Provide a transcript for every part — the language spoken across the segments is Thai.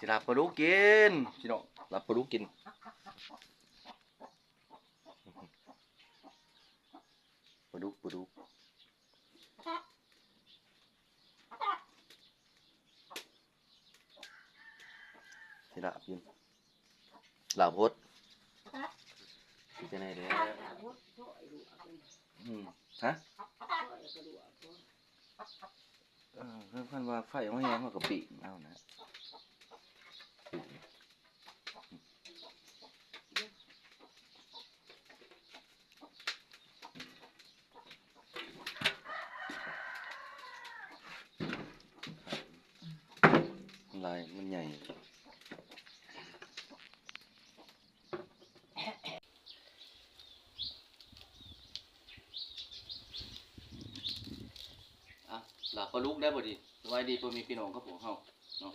ลาปลาดุกกินพี่น้องลาปลาดุกกินปลาดุกสิลากินลาบดกินจะไหนแล้วฮะเพื่อนว่าไฟมันแห้งเขาก็ปีกเอานะลายมันใหญ่ลาปลาดุกได้บ่ดีสบายดีพ่อมีพี่น้องครับผมเฮาเนาะ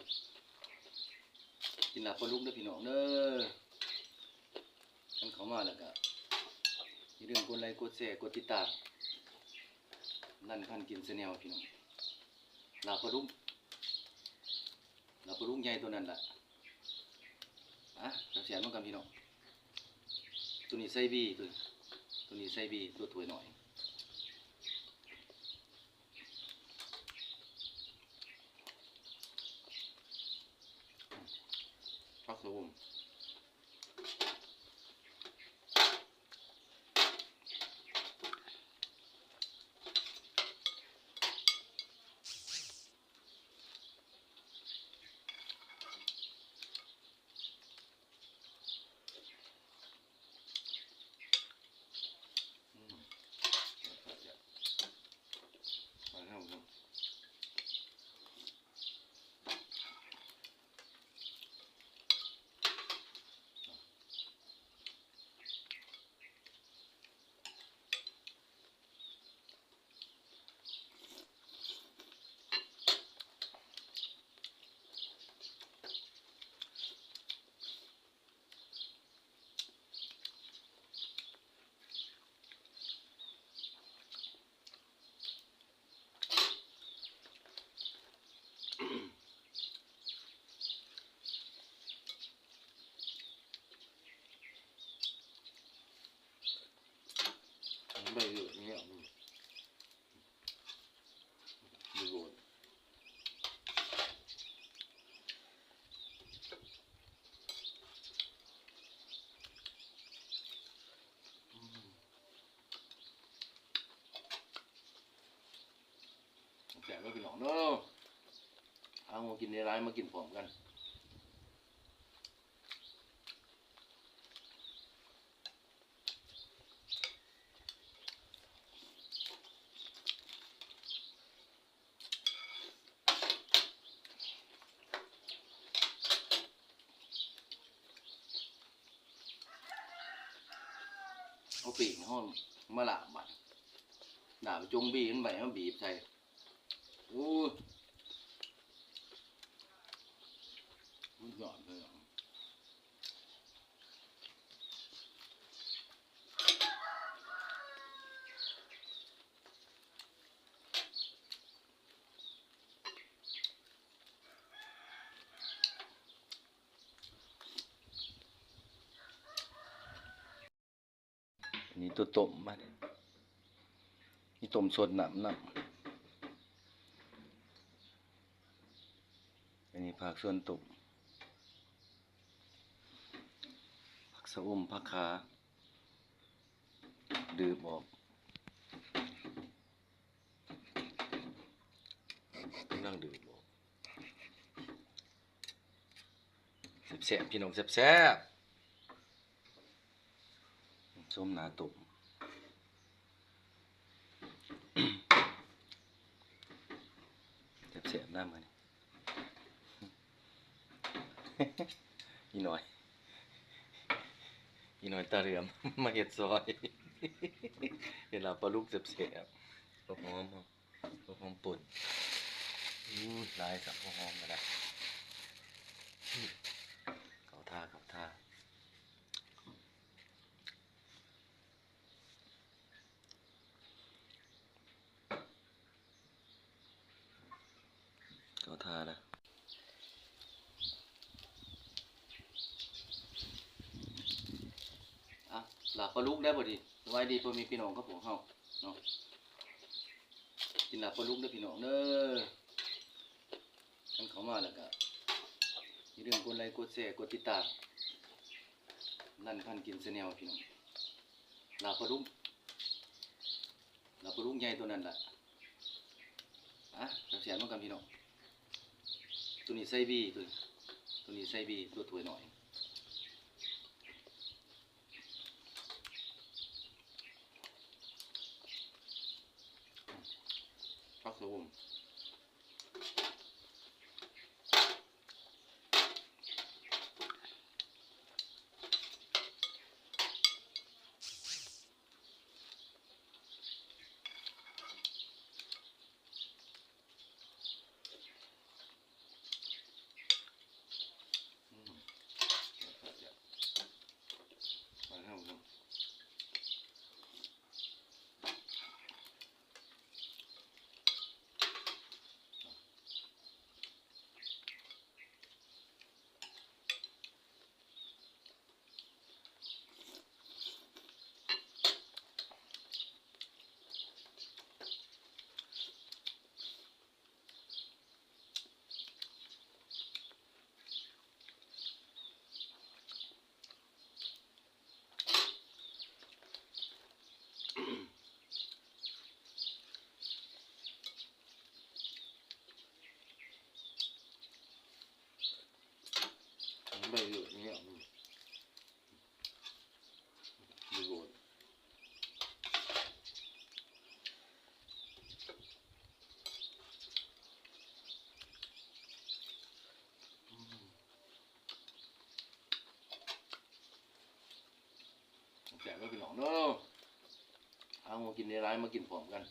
กินลาปลาดุกได้พี่น้องเด้อกันเข้ามาแล้วก็อย่าลืมกดไลค์กดแชร์กดติดตามนั่นพันกินแนลพี่น้องลาปลาดุกใหญ่ตัวนั้นล่ะเราเสียมันกันพี่น้องตัวนี้ไซบีตัวนี้ไซบีตัวถวยหน่อยพักสมใบเหลืองเนี่ยดูโรยแกะไว้เป็นหนองเนาะเอามากินในร้านมากินพร้อมกันเอาปีกห้องมาละบัดดาบจงบีขึ้นไปเขาบีบใส่โอ้ยมันหยอดเลยอันนี้ตัวต้มมานี่ต้มสดน้ำอันนี้ผักส่วนต้มผักสะอุ่มผักขาดื่มออกนั่งดื่มออกแซ่บพี่น้องแซ่บส้มหนาตุ่มแซ่บหน้ามันอีหน่อยตาเหลือมมาเห็ดซอยเวลาปลาลูกแซ่บหอมป่นลายสับหอมมาได้เขาท่าเขาท่านะ ปลาลูกได้บ่ดีสบายดีพ่อแม่พี่น้องครับผมเฮาเนาะกินลาบปลาลูกเด้อพี่น้องเด้อกันเข้ามาแล้วก็อย่าลืมกดไลค์กดแชร์กดติดตามนั่นพันกินแชนแนลพี่น้องลาบปลาลูกใหญ่ตัวนั้นล่ะเสียบๆเหมือนกันพี่น้องตัวนี้ใส่บีตัวนี้ใส่บีตัวถ้วยหน่อยพักสมมาแล้วครับใบเหลืองเนี่ยดูโกนแจกไว้พี่น้องเนาะเอามากินในร้านมากินพร้อมกัน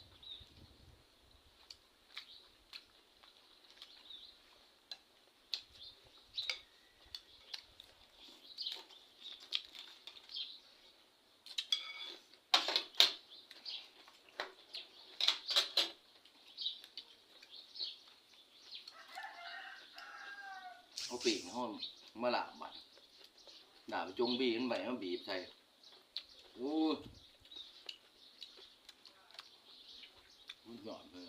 เอาปีกในห้องมาลาบบัดด่าไปจงบีมันใบมันบีบใส่โอ้ยมันหยอดเลย